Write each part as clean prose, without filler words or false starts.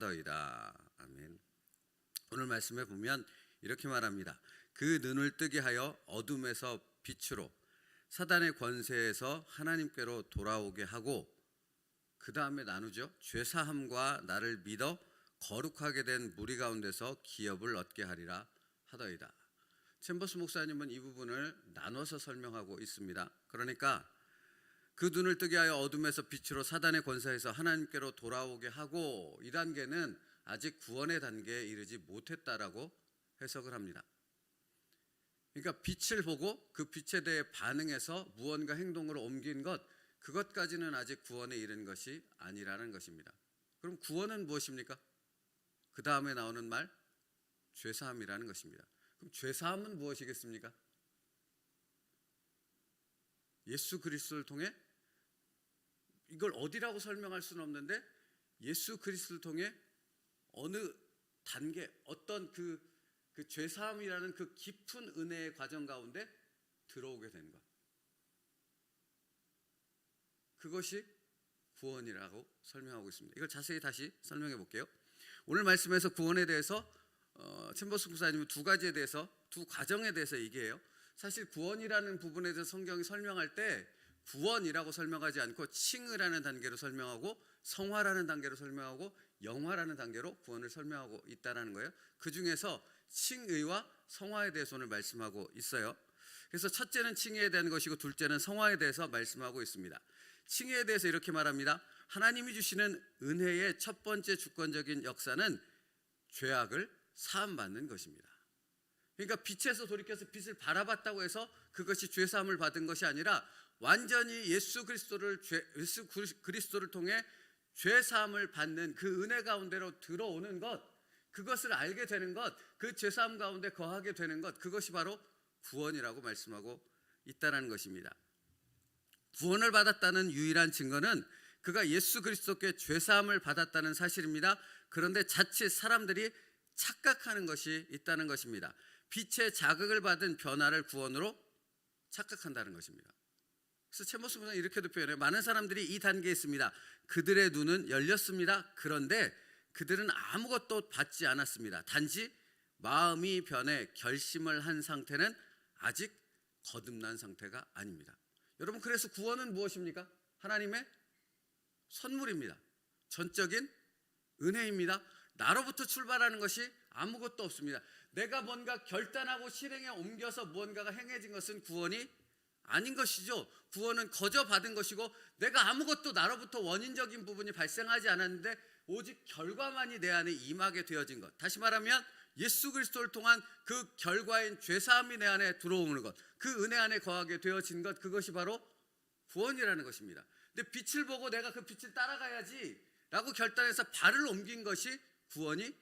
너이다. 아멘. 오늘 말씀에 보면 이렇게 말합니다. 그 눈을 뜨게 하여 어둠에서 빛으로 사단의 권세에서 하나님께로 돌아오게 하고, 그 다음에 나누죠. 죄사함과 나를 믿어 거룩하게 된 무리 가운데서 기업을 얻게 하리라 하더이다. 챔버스 목사님은 이 부분을 나눠서 설명하고 있습니다. 그러니까 그 눈을 뜨게 하여 어둠에서 빛으로 사단의 권세에서 하나님께로 돌아오게 하고, 이 단계는 아직 구원의 단계에 이르지 못했다라고 해석을 합니다. 그러니까 빛을 보고 그 빛에 대해 반응해서 무언가 행동으로 옮긴 것, 그것까지는 아직 구원에 이른 것이 아니라는 것입니다. 그럼 구원은 무엇입니까? 그 다음에 나오는 말, 죄사함이라는 것입니다. 그럼 죄사함은 무엇이겠습니까? 예수 그리스도를 통해, 이걸 어디라고 설명할 수는 없는데 예수 그리스도를 통해 어느 단계, 어떤 그 죄사함이라는 그 깊은 은혜의 과정 가운데 들어오게 된 것, 그것이 구원이라고 설명하고 있습니다. 이걸 자세히 다시 설명해 볼게요. 오늘 말씀에서 구원에 대해서 챔버스 목사님은 두 가지에 대해서, 두 과정에 대해서 얘기해요. 사실 구원이라는 부분에 대해서 성경이 설명할 때 구원이라고 설명하지 않고 칭의라는 단계로 설명하고, 성화라는 단계로 설명하고, 영화라는 단계로 구원을 설명하고 있다는 거예요. 그 중에서 칭의와 성화에 대해서 오늘 말씀하고 있어요. 그래서 첫째는 칭의에 대한 것이고 둘째는 성화에 대해서 말씀하고 있습니다. 칭의에 대해서 이렇게 말합니다. 하나님이 주시는 은혜의 첫 번째 주권적인 역사는 죄악을 사함받는 것입니다. 그러니까 빛에서 돌이켜서 빛을 바라봤다고 해서 그것이 죄사함을 받은 것이 아니라, 완전히 예수 그리스도를 통해 죄사함을 받는 그 은혜 가운데로 들어오는 것, 그것을 알게 되는 것, 그 죄사함 가운데 거하게 되는 것, 그것이 바로 구원이라고 말씀하고 있다는 것입니다. 구원을 받았다는 유일한 증거는 그가 예수 그리스도께 죄사함을 받았다는 사실입니다. 그런데 자칫 사람들이 착각하는 것이 있다는 것입니다. 빛의 자극을 받은 변화를 구원으로 착각한다는 것입니다. 그래서 챔버스 목사는 이렇게도 표현해요. 많은 사람들이 이 단계에 있습니다. 그들의 눈은 열렸습니다. 그런데 그들은 아무것도 받지 않았습니다. 단지 마음이 변해 결심을 한 상태는 아직 거듭난 상태가 아닙니다. 여러분, 그래서 구원은 무엇입니까? 하나님의 선물입니다. 전적인 은혜입니다. 나로부터 출발하는 것이 아무것도 없습니다. 내가 뭔가 결단하고 실행에 옮겨서 무언가가 행해진 것은 구원이 아닌 것이죠. 구원은 거저 받은 것이고, 내가 아무것도 나로부터 원인적인 부분이 발생하지 않았는데 오직 결과만이 내 안에 임하게 되어진 것, 다시 말하면 예수 그리스도를 통한 그 결과인 죄사함이 내 안에 들어오는 것, 그 은혜 안에 거하게 되어진 것, 그것이 바로 구원이라는 것입니다. 근데 빛을 보고 내가 그 빛을 따라가야지 라고 결단해서 발을 옮긴 것이 구원이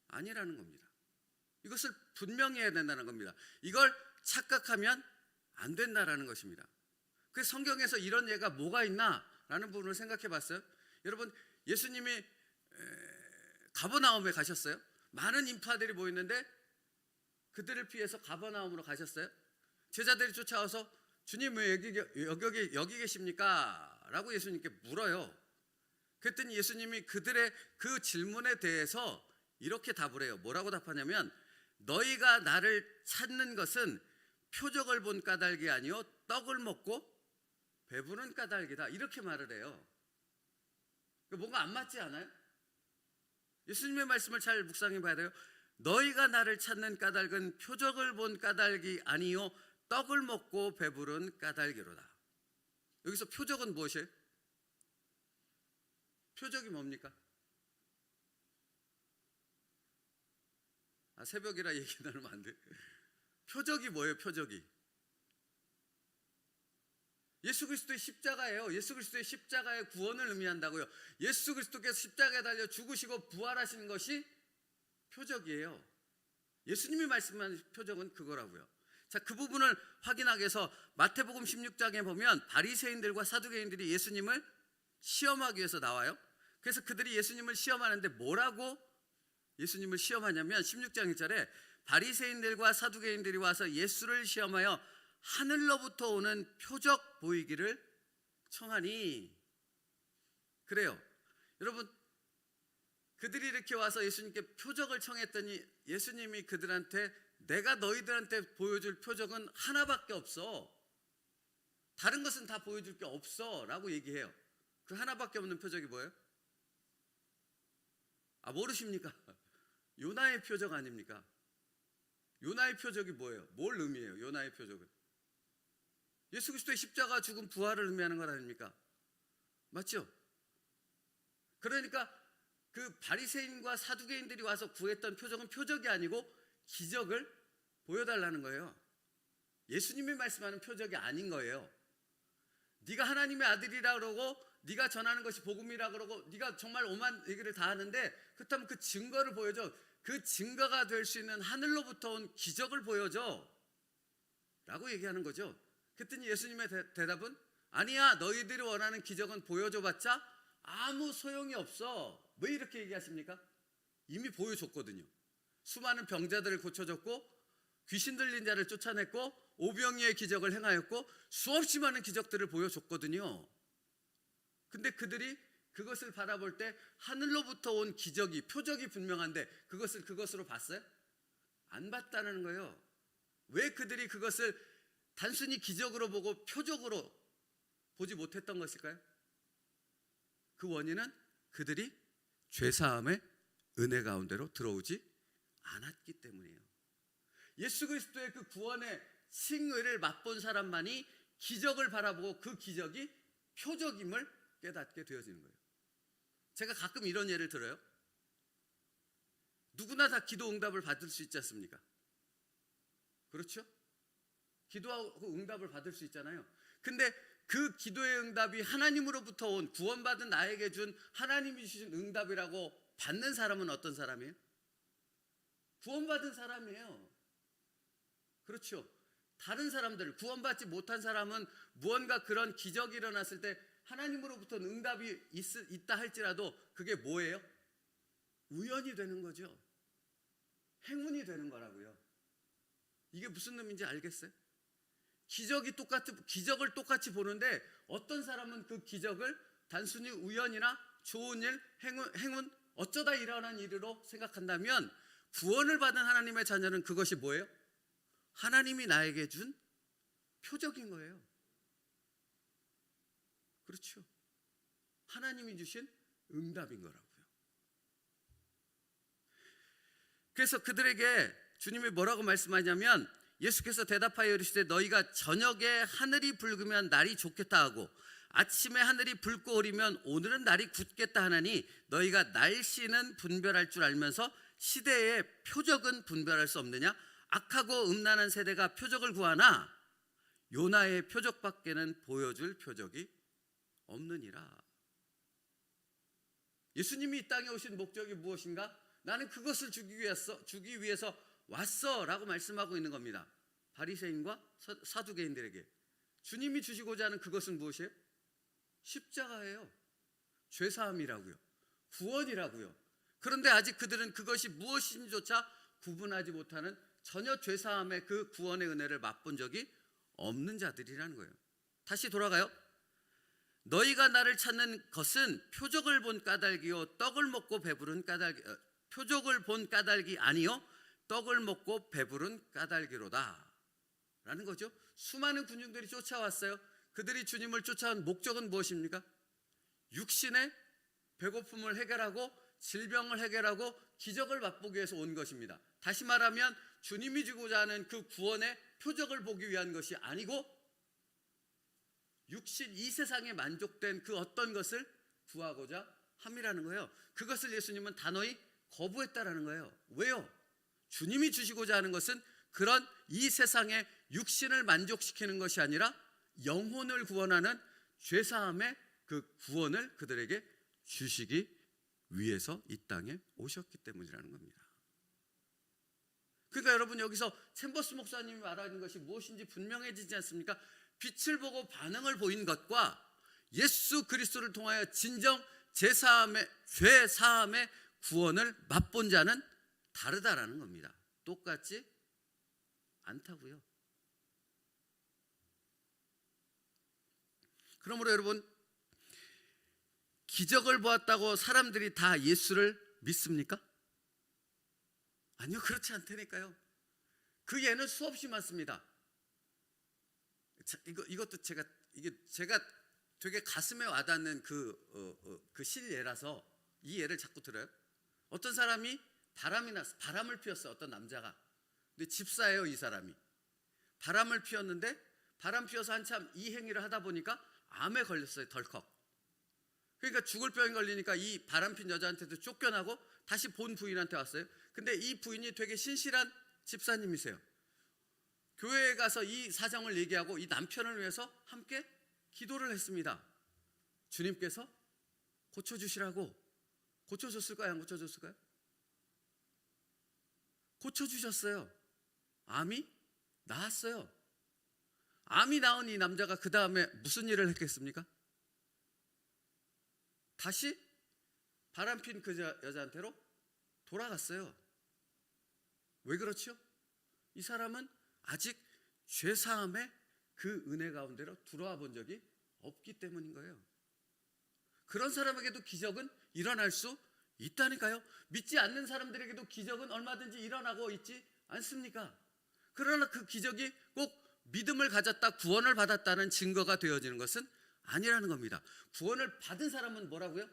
아니라는 겁니다. 이것을 분명히 해야 된다는 겁니다. 이걸 착각하면 안 된다라는 것입니다. 그래서 성경에서 이런 예가 뭐가 있나 라는 부분을 생각해 봤어요. 여러분, 예수님이 가버나움에 가셨어요. 많은 인파들이 모였는데 그들을 피해서 가버나움으로 가셨어요. 제자들이 쫓아와서 주님 왜 여기 계십니까? 라고 예수님께 물어요. 그랬더니 예수님이 그들의 그 질문에 대해서 이렇게 답을 해요. 뭐라고 답하냐면, 너희가 나를 찾는 것은 표적을 본 까닭이 아니요 떡을 먹고 배부른 까닭이다, 이렇게 말을 해요. 뭔가 안 맞지 않아요? 예수님의 말씀을 잘 묵상해 봐야 돼요. 너희가 나를 찾는 까닭은 표적을 본 까닭이 아니요 떡을 먹고 배부른 까닭이로다. 여기서 표적은 무엇이에요? 표적이 뭡니까? 새벽이라 얘기 나누면 안 돼. 표적이 뭐예요? 표적이 예수 그리스도의 십자가예요. 예수 그리스도의 십자가의 구원을 의미한다고요. 예수 그리스도께서 십자가에 달려 죽으시고 부활하시는 것이 표적이에요. 예수님이 말씀한 표적은 그거라고요. 자, 그 부분을 확인하기 위해서 마태복음 16장에 보면 바리새인들과 사두개인들이 예수님을 시험하기 위해서 나와요. 그래서 그들이 예수님을 시험하는데 뭐라고 예수님을 시험하냐면, 16장 1절에 바리새인들과 사두개인들이 와서 예수를 시험하여 하늘로부터 오는 표적 보이기를 청하니. 그래요. 여러분, 그들이 이렇게 와서 예수님께 표적을 청했더니 예수님이 그들한테 내가 너희들한테 보여줄 표적은 하나밖에 없어. 다른 것은 다 보여줄 게 없어 라고 얘기해요. 그 하나밖에 없는 표적이 뭐예요? 모르십니까? 요나의 표적 아닙니까? 요나의 표적이 뭐예요? 뭘 의미해요? 요나의 표적은 예수 그리스도의 십자가 죽음 부활을 의미하는 것 아닙니까? 맞죠? 그러니까 그 바리새인과 사두개인들이 와서 구했던 표적은 표적이 아니고 기적을 보여달라는 거예요. 예수님이 말씀하는 표적이 아닌 거예요. 네가 하나님의 아들이라 그러고 네가 전하는 것이 복음이라 그러고 네가 정말 오만 얘기를 다 하는데 그렇다면 그 증거를 보여줘. 그 증거가 될 수 있는 하늘로부터 온 기적을 보여줘 라고 얘기하는 거죠. 그랬더니 예수님의 대답은 아니야, 너희들이 원하는 기적은 보여줘봤자 아무 소용이 없어. 왜 이렇게 얘기하십니까? 이미 보여줬거든요. 수많은 병자들을 고쳐줬고 귀신 들린 자를 쫓아냈고 오병이의 기적을 행하였고 수없이 많은 기적들을 보여줬거든요. 근데 그들이 그것을 바라볼 때 하늘로부터 온 기적이 표적이 분명한데 그것을 그것으로 봤어요? 안 봤다는 거예요. 왜 그들이 그것을 단순히 기적으로 보고 표적으로 보지 못했던 것일까요? 그 원인은 그들이 죄사함의 은혜 가운데로 들어오지 않았기 때문이에요. 예수 그리스도의 그 구원의 칭의를 맛본 사람만이 기적을 바라보고 그 기적이 표적임을 깨닫게 되어지는 거예요. 제가 가끔 이런 예를 들어요. 누구나 다 기도 응답을 받을 수 있지 않습니까? 그렇죠? 기도하고 응답을 받을 수 있잖아요. 근데 그 기도의 응답이 하나님으로부터 온 구원받은 나에게 준 하나님이 주신 응답이라고 받는 사람은 어떤 사람이에요? 구원받은 사람이에요. 그렇죠? 다른 사람들, 구원받지 못한 사람은 무언가 그런 기적이 일어났을 때 하나님으로부터 응답이 있다 할지라도 그게 뭐예요? 우연이 되는 거죠. 행운이 되는 거라고요. 이게 무슨 의미인지 알겠어요? 기적을 똑같이 보는데 어떤 사람은 그 기적을 단순히 우연이나 좋은 일, 행운, 어쩌다 일어난 일으로 생각한다면 구원을 받은 하나님의 자녀는 그것이 뭐예요? 하나님이 나에게 준 표적인 거예요. 그렇죠? 하나님이 주신 응답인 거라고요. 그래서 그들에게 주님이 뭐라고 말씀하냐면 예수께서 대답하여 이르시되 너희가 저녁에 하늘이 붉으면 날이 좋겠다 하고 아침에 하늘이 붉고 흐리면 오늘은 날이 굳겠다 하나니 너희가 날씨는 분별할 줄 알면서 시대의 표적은 분별할 수 없느냐? 악하고 음란한 세대가 표적을 구하나 요나의 표적밖에는 보여줄 표적이 없느니라. 예수님이 이 땅에 오신 목적이 무엇인가? 나는 그것을 주기 위해서 왔어 라고 말씀하고 있는 겁니다. 바리새인과 사두개인들에게 주님이 주시고자 하는 그것은 무엇이에요? 십자가예요. 죄사함이라고요. 구원이라고요. 그런데 아직 그들은 그것이 무엇인지조차 구분하지 못하는 전혀 죄사함의 그 구원의 은혜를 맛본 적이 없는 자들이라는 거예요. 다시 돌아가요. 너희가 나를 찾는 것은 표적을 본 까닭이요 떡을 먹고 배부른 까닭 표적을 본 까닭이 아니요 떡을 먹고 배부른 까닭이로다 라는 거죠. 수많은 군중들이 쫓아왔어요. 그들이 주님을 쫓아온 목적은 무엇입니까? 육신의 배고픔을 해결하고 질병을 해결하고 기적을 맛보기 위해서 온 것입니다. 다시 말하면 주님이 주고자 하는 그 구원의 표적을 보기 위한 것이 아니고 육신 이 세상에 만족된 그 어떤 것을 구하고자 함이라는 거예요. 그것을 예수님은 단호히 거부했다라는 거예요. 왜요? 주님이 주시고자 하는 것은 그런 이 세상의 육신을 만족시키는 것이 아니라 영혼을 구원하는 죄사함의 그 구원을 그들에게 주시기 위해서 이 땅에 오셨기 때문이라는 겁니다. 그러니까 여러분 여기서 챔버스 목사님이 말하는 것이 무엇인지 분명해지지 않습니까? 빛을 보고 반응을 보인 것과 예수 그리스도를 통하여 진정 죄사함의 구원을 맛본 자는 다르다라는 겁니다. 똑같지 않다고요. 그러므로 여러분 기적을 보았다고 사람들이 다 예수를 믿습니까? 아니요, 그렇지 않다니까요. 그 예는 수없이 많습니다. 이것도 제가 되게 가슴에 와닿는 그 실예라서 이 예를 자꾸 들어요. 어떤 사람이 바람을 피웠어요. 어떤 남자가. 근데 집사예요, 이 사람이. 바람을 피웠는데 바람 피워서 한참 이 행위를 하다 보니까 암에 걸렸어요, 덜컥. 그러니까 죽을 병이 걸리니까 이 바람 핀 여자한테도 쫓겨나고 다시 본 부인한테 왔어요. 근데 이 부인이 되게 신실한 집사님이세요. 교회에 가서 이 사정을 얘기하고 이 남편을 위해서 함께 기도를 했습니다. 주님께서 고쳐주시라고. 고쳐줬을까요? 안 고쳐줬을까요? 고쳐주셨어요. 암이 나았어요. 암이 나은 이 남자가 그 다음에 무슨 일을 했겠습니까? 다시 바람핀 그 여자한테로 돌아갔어요. 왜 그렇죠? 이 사람은 아직 죄사함의 그 은혜 가운데로 들어와 본 적이 없기 때문인 거예요. 그런 사람에게도 기적은 일어날 수 있다니까요. 믿지 않는 사람들에게도 기적은 얼마든지 일어나고 있지 않습니까? 그러나 그 기적이 꼭 믿음을 가졌다, 구원을 받았다는 증거가 되어지는 것은 아니라는 겁니다. 구원을 받은 사람은 뭐라고요?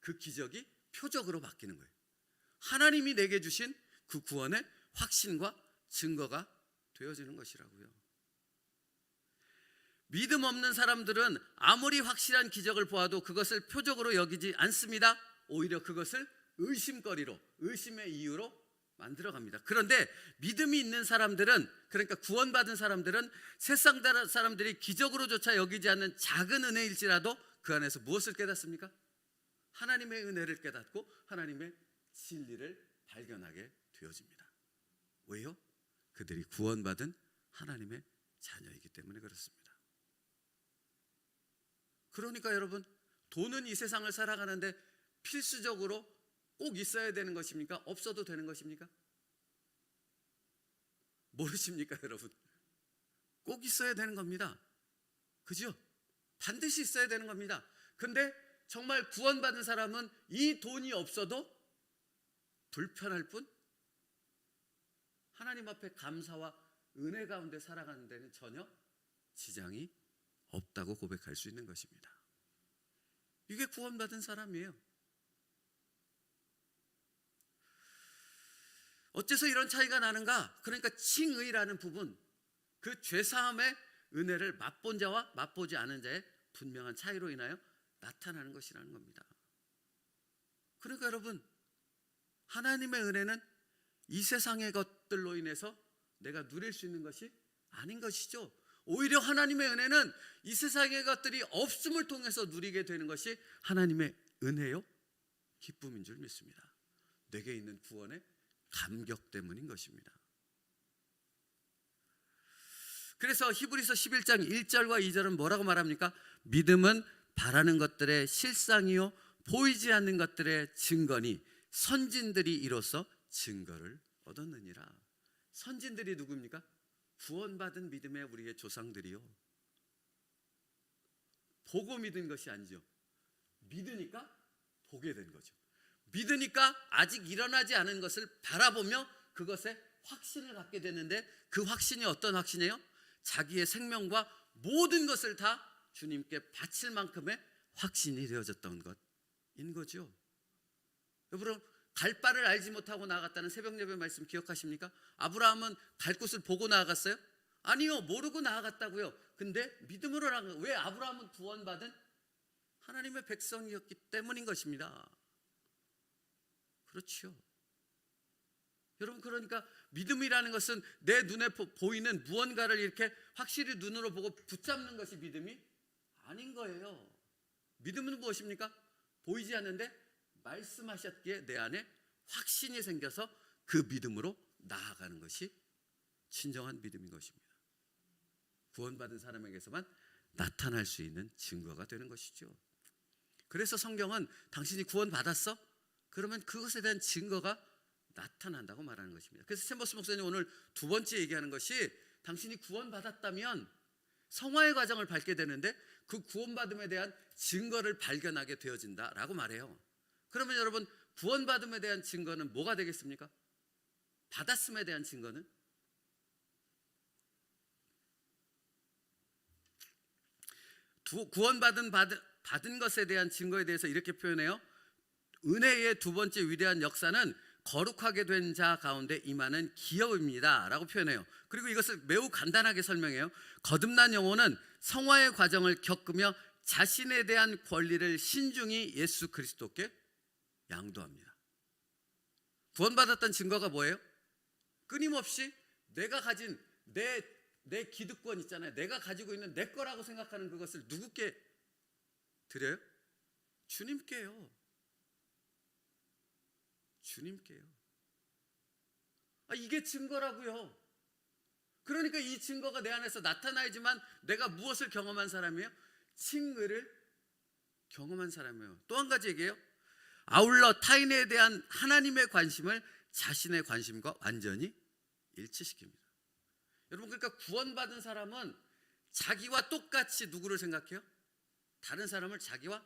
그 기적이 표적으로 바뀌는 거예요. 하나님이 내게 주신 그 구원의 확신과 증거가 되어지는 것이라고요. 믿음 없는 사람들은 아무리 확실한 기적을 보아도 그것을 표적으로 여기지 않습니다. 오히려 그것을 의심거리로, 의심의 이유로 만들어갑니다. 그런데 믿음이 있는 사람들은, 그러니까 구원받은 사람들은 세상 사람들이 기적으로조차 여기지 않는 작은 은혜일지라도 그 안에서 무엇을 깨닫습니까? 하나님의 은혜를 깨닫고 하나님의 진리를 발견하게 되어집니다. 왜요? 그들이 구원받은 하나님의 자녀이기 때문에 그렇습니다. 그러니까 여러분, 돈은 이 세상을 살아가는데 필수적으로 꼭 있어야 되는 것입니까? 없어도 되는 것입니까? 모르십니까, 여러분? 꼭 있어야 되는 겁니다. 그죠? 반드시 있어야 되는 겁니다. 근데 정말 구원받은 사람은 이 돈이 없어도 불편할 뿐 하나님 앞에 감사와 은혜 가운데 살아가는 데는 전혀 지장이 없다고 고백할 수 있는 것입니다. 이게 구원받은 사람이에요. 어째서 이런 차이가 나는가? 그러니까 칭의라는 부분, 그 죄사함의 은혜를 맛본 자와 맛보지 않은 자의 분명한 차이로 인하여 나타나는 것이라는 겁니다. 그러니까 여러분, 하나님의 은혜는 이 세상의 것들로 인해서 내가 누릴 수 있는 것이 아닌 것이죠. 오히려 하나님의 은혜는 이 세상의 것들이 없음을 통해서 누리게 되는 것이 하나님의 은혜요, 기쁨인 줄 믿습니다. 내게 있는 구원의 감격 때문인 것입니다. 그래서 히브리서 11장 1절과 2절은 뭐라고 말합니까? 믿음은 바라는 것들의 실상이요 보이지 않는 것들의 증거니 선진들이 이로써 증거를 얻었느니라. 선진들이 누굽니까? 구원받은 믿음의 우리의 조상들이요. 보고 믿은 것이 아니죠. 믿으니까 보게 된 거죠. 믿으니까 아직 일어나지 않은 것을 바라보며 그것에 확신을 갖게 되는데, 그 확신이 어떤 확신이에요? 자기의 생명과 모든 것을 다 주님께 바칠 만큼의 확신이 되어졌던 것인 거죠. 여러분, 갈 바를 알지 못하고 나아갔다는 새벽 예배 말씀 기억하십니까? 아브라함은 갈 곳을 보고 나아갔어요? 아니요, 모르고 나아갔다고요. 근데 믿음으로 나아간 거예요. 왜? 아브라함은 구원받은 하나님의 백성이었기 때문인 것입니다. 그렇죠. 여러분, 그러니까 믿음이라는 것은 내 눈에 보이는 무언가를 이렇게 확실히 눈으로 보고 붙잡는 것이 믿음이 아닌 거예요. 믿음은 무엇입니까? 보이지 않는데 말씀하셨기에 내 안에 확신이 생겨서 그 믿음으로 나아가는 것이 진정한 믿음인 것입니다. 구원받은 사람에게서만 나타날 수 있는 증거가 되는 것이죠. 그래서 성경은 당신이 구원받았어? 그러면 그것에 대한 증거가 나타난다고 말하는 것입니다. 그래서 챔버스 목사님 오늘 두 번째 얘기하는 것이, 당신이 구원받았다면 성화의 과정을 밟게 되는데 그 구원받음에 대한 증거를 발견하게 되어진다라고 말해요. 그러면 여러분, 구원받음에 대한 증거는 뭐가 되겠습니까? 받았음에 대한 증거는? 받은 것에 대한 증거에 대해서 이렇게 표현해요. 은혜의 두 번째 위대한 역사는 거룩하게 된 자 가운데 임하는 기업입니다 라고 표현해요. 그리고 이것을 매우 간단하게 설명해요. 거듭난 영혼은 성화의 과정을 겪으며 자신에 대한 권리를 신중히 예수 그리스도께 양도합니다. 구원받았다는 증거가 뭐예요? 끊임없이 내가 가진 내 기득권 있잖아요. 내가 가지고 있는 내 거라고 생각하는 그것을 누구께 드려요? 주님께요. 주님께요. 이게 증거라고요. 그러니까 이 증거가 내 안에서 나타나야지만 내가 무엇을 경험한 사람이에요? 칭의를 경험한 사람이에요. 또 한 가지 얘기해요. 아울러 타인에 대한 하나님의 관심을 자신의 관심과 완전히 일치시킵니다. 여러분, 그러니까 구원받은 사람은 자기와 똑같이 누구를 생각해요? 다른 사람을 자기와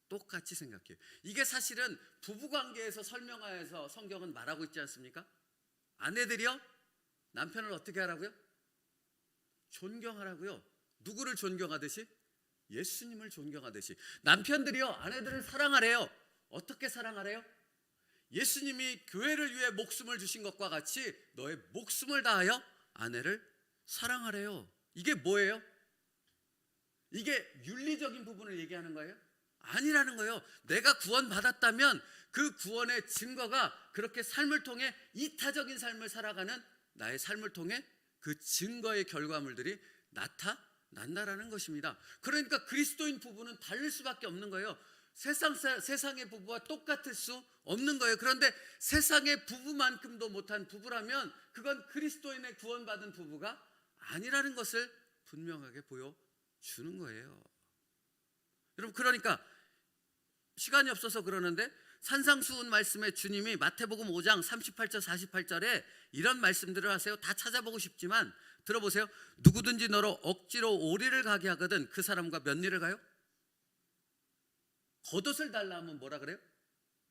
똑같이 생각해요. 이게 사실은 부부관계에서 설명하여서 성경은 말하고 있지 않습니까? 아내들이요, 남편을 어떻게 하라고요? 존경하라고요. 누구를 존경하듯이? 예수님을 존경하듯이. 남편들이요, 아내들을 사랑하래요. 어떻게 사랑하래요? 예수님이 교회를 위해 목숨을 주신 것과 같이 너의 목숨을 다하여 아내를 사랑하래요. 이게 뭐예요? 이게 윤리적인 부분을 얘기하는 거예요? 아니라는 거예요. 내가 구원받았다면 그 구원의 증거가 그렇게 삶을 통해 이타적인 삶을 살아가는 나의 삶을 통해 그 증거의 결과물들이 나타난다라는 것입니다. 그러니까 그리스도인 부부는 다를 수밖에 없는 거예요. 세상의 부부와 똑같을 수 없는 거예요. 그런데 세상의 부부만큼도 못한 부부라면 그건 그리스도인의 구원받은 부부가 아니라는 것을 분명하게 보여주는 거예요. 여러분, 그러니까 시간이 없어서 그러는데 산상수훈 말씀에 주님이 마태복음 5장 38절 48절에 이런 말씀들을 하세요. 다 찾아보고 싶지만 들어보세요. 누구든지 너로 억지로 오리를 가게 하거든 그 사람과 몇 리를 가요? 겉옷을 달라 하면 뭐라 그래요?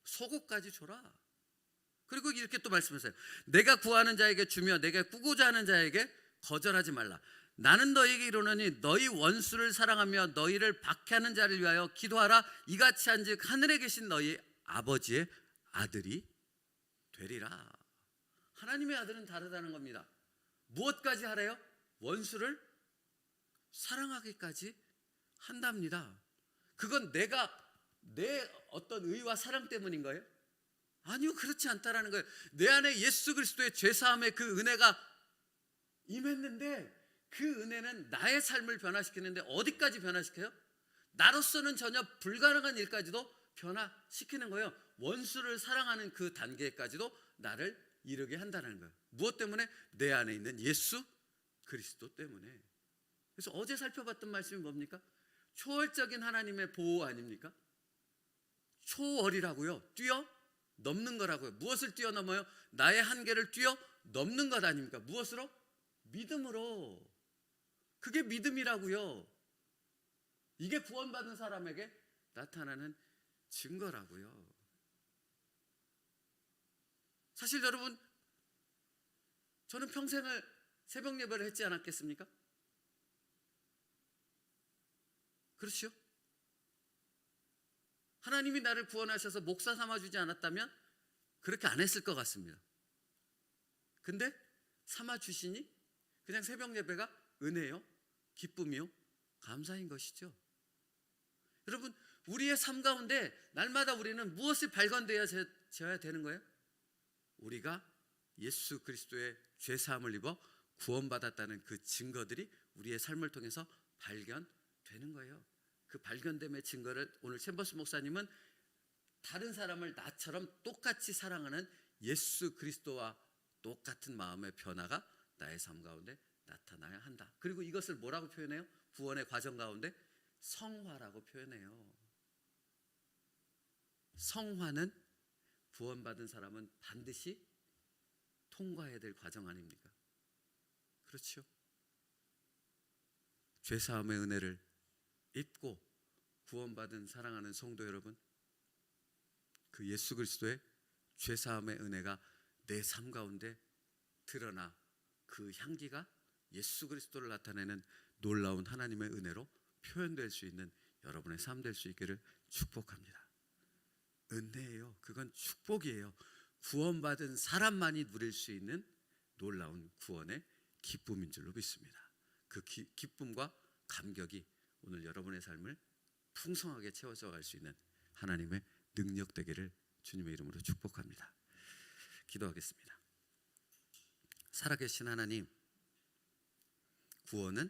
속옷까지 줘라. 그리고 이렇게 또 말씀하세요. 내가 구하는 자에게 주며 내가 꾸고자 하는 자에게 거절하지 말라. 나는 너희에게 이르노니 너희 원수를 사랑하며 너희를 박해하는 자를 위하여 기도하라. 이같이 한즉 하늘에 계신 너희 아버지의 아들이 되리라. 하나님의 아들은 다르다는 겁니다. 무엇까지 하래요? 원수를 사랑하기까지 한답니다. 그건 내 어떤 의와 사랑 때문인 거예요? 아니요, 그렇지 않다라는 거예요. 내 안에 예수 그리스도의 죄사함의 그 은혜가 임했는데 그 은혜는 나의 삶을 변화시키는데 어디까지 변화시켜요? 나로서는 전혀 불가능한 일까지도 변화시키는 거예요. 원수를 사랑하는 그 단계까지도 나를 이르게 한다는 거예요. 무엇 때문에? 내 안에 있는 예수 그리스도 때문에. 그래서 어제 살펴봤던 말씀이 뭡니까? 초월적인 하나님의 보호 아닙니까? 초월이라고요. 뛰어넘는 거라고요. 무엇을 뛰어넘어요? 나의 한계를 뛰어넘는 것 아닙니까? 무엇으로? 믿음으로. 그게 믿음이라고요. 이게 구원받은 사람에게 나타나는 증거라고요. 사실 여러분, 저는 평생을 새벽 예배를 했지 않았겠습니까? 그렇죠? 하나님이 나를 구원하셔서 목사 삼아주지 않았다면 그렇게 안 했을 것 같습니다. 근데 삼아주시니 그냥 새벽 예배가 은혜요, 기쁨이요, 감사인 것이죠. 여러분, 우리의 삶 가운데 날마다 우리는 무엇이 발견되어져야 되는 거예요? 우리가 예수 그리스도의 죄사함을 입어 구원받았다는 그 증거들이 우리의 삶을 통해서 발견되는 거예요. 그 발견됨의 증거를 오늘 챔버스 목사님은 다른 사람을 나처럼 똑같이 사랑하는 예수 그리스도와 똑같은 마음의 변화가 나의 삶 가운데 나타나야 한다. 그리고 이것을 뭐라고 표현해요? 구원의 과정 가운데 성화라고 표현해요. 성화는 구원받은 사람은 반드시 통과해야 될 과정 아닙니까? 그렇죠? 죄사함의 은혜를 입고 구원받은 사랑하는 성도 여러분, 그 예수 그리스도의 죄사함의 은혜가 내 삶 가운데 드러나 그 향기가 예수 그리스도를 나타내는 놀라운 하나님의 은혜로 표현될 수 있는 여러분의 삶 될 수 있기를 축복합니다. 은혜예요. 그건 축복이에요. 구원받은 사람만이 누릴 수 있는 놀라운 구원의 기쁨인 줄로 믿습니다. 그 기쁨과 감격이 오늘 여러분의 삶을 풍성하게 채워져 갈 수 있는 하나님의 능력 되기를 주님의 이름으로 축복합니다. 기도하겠습니다. 살아계신 하나님, 구원은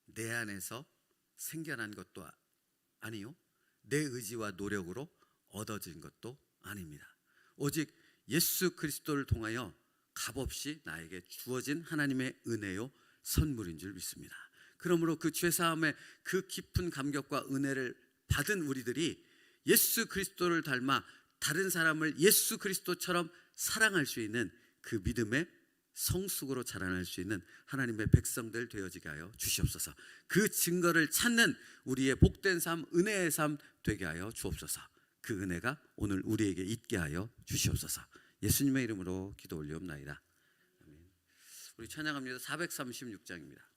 내 안에서 생겨난 것도 아니요, 내 의지와 노력으로 얻어진 것도 아닙니다. 오직 예수 그리스도를 통하여 값없이 나에게 주어진 하나님의 은혜요 선물인 줄 믿습니다. 그러므로 그 죄사함의 그 깊은 감격과 은혜를 받은 우리들이 예수 그리스도를 닮아 다른 사람을 예수 그리스도처럼 사랑할 수 있는 그 믿음의 성숙으로 자라날 수 있는 하나님의 백성들 되어지게 하여 주시옵소서. 그 증거를 찾는 우리의 복된 삶, 은혜의 삶 되게 하여 주옵소서. 그 은혜가 오늘 우리에게 있게 하여 주시옵소서. 예수님의 이름으로 기도 올리옵나이다. 우리 찬양합니다. 436장입니다.